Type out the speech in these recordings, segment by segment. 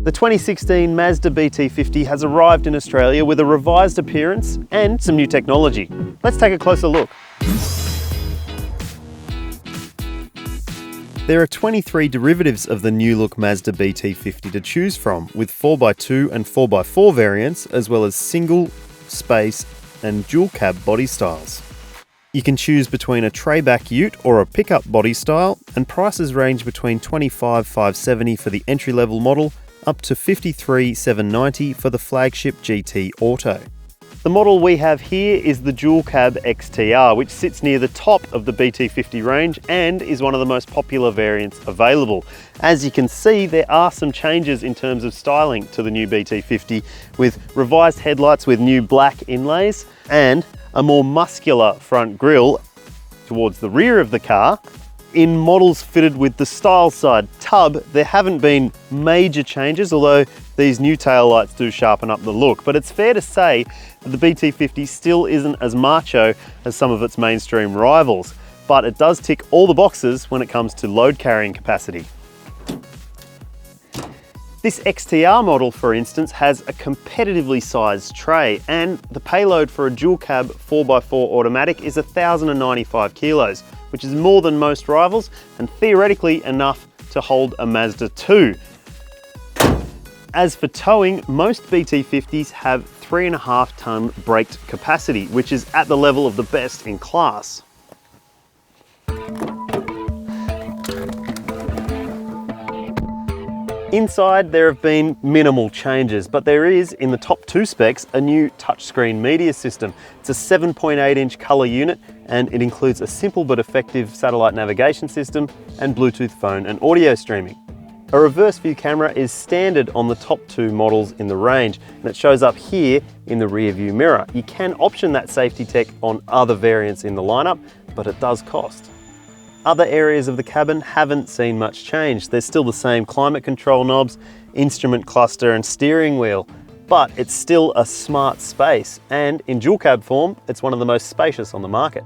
The 2016 Mazda BT-50 has arrived in Australia with a revised appearance and some new technology. Let's take a closer look. There are 23 derivatives of the new look Mazda BT-50 to choose from, with 4x2 and 4x4 variants, as well as single, space and dual cab body styles. You can choose between a tray-back ute or a pickup body style, and prices range between $25,570 for the entry-level model up to $53,790 for the flagship GT Auto. The model we have here is the dual cab XTR, which sits near the top of the BT-50 range and is one of the most popular variants available. As you can see, there are some changes in terms of styling to the new BT-50, with revised headlights with new black inlays and a more muscular front grille towards the rear of the car. In models fitted with the styleside tub, there haven't been major changes, although these new taillights do sharpen up the look. But it's fair to say that the BT-50 still isn't as macho as some of its mainstream rivals, but it does tick all the boxes when it comes to load carrying capacity. This XTR model, for instance, has a competitively sized tray, and the payload for a dual cab 4x4 automatic is 1,095 kilos, which is more than most rivals and theoretically enough to hold a Mazda 2. As for towing, most BT-50s have 3.5 ton braked capacity, which is at the level of the best in class. Inside, there have been minimal changes, but there is, in the top two specs, a new touchscreen media system. It's a 7.8-inch colour unit, and it includes a simple but effective satellite navigation system and Bluetooth phone and audio streaming. A reverse view camera is standard on the top two models in the range, and it shows up here in the rear view mirror. You can option that safety tech on other variants in the lineup, but it does cost. Other areas of the cabin haven't seen much change. There's still the same climate control knobs, instrument cluster and steering wheel, but it's still a smart space, and in dual cab form, it's one of the most spacious on the market.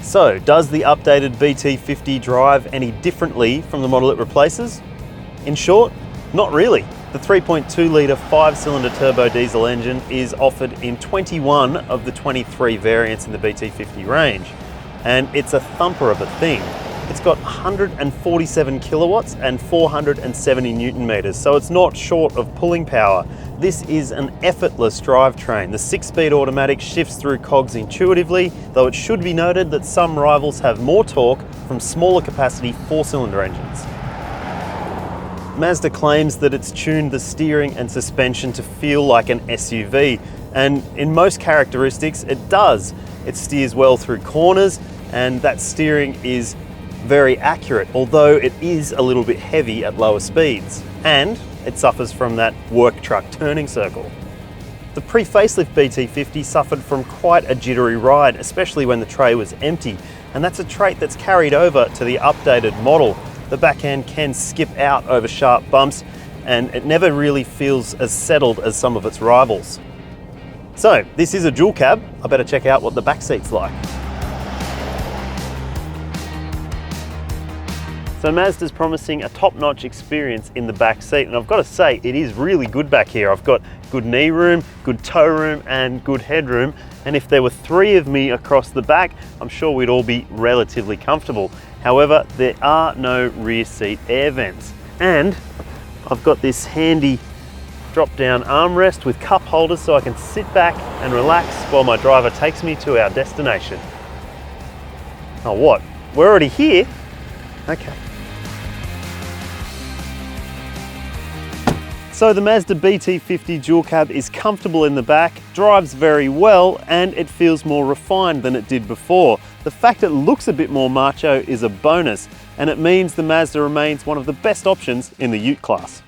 So, does the updated BT-50 drive any differently from the model it replaces? In short, not really. The 3.2 litre 5-cylinder turbo diesel engine is offered in 21 of the 23 variants in the BT-50 range, and it's a thumper of a thing. It's got 147 kilowatts and 470 newton meters, so it's not short of pulling power. This is an effortless drivetrain. The 6-speed automatic shifts through cogs intuitively, though it should be noted that some rivals have more torque from smaller capacity 4-cylinder engines. Mazda claims that it's tuned the steering and suspension to feel like an SUV, and in most characteristics it does. It steers well through corners, and that steering is very accurate, although it is a little bit heavy at lower speeds, and it suffers from that work truck turning circle. The pre-facelift BT-50 suffered from quite a jittery ride, especially when the tray was empty, and that's a trait that's carried over to the updated model. The back end can skip out over sharp bumps, and it never really feels as settled as some of its rivals. So, this is a dual cab. I better check out what the back seat's like. So Mazda's promising a top-notch experience in the back seat, and I've got to say, it is really good back here. I've got good knee room, good toe room, and good headroom, and if there were 3 of me across the back, I'm sure we'd all be relatively comfortable. However, there are no rear seat air vents, and I've got this handy drop-down armrest with cup holders so I can sit back and relax while my driver takes me to our destination. Oh, what? We're already here? Okay. So the Mazda BT-50 dual cab is comfortable in the back, drives very well, and it feels more refined than it did before. The fact it looks a bit more macho is a bonus, and it means the Mazda remains one of the best options in the ute class.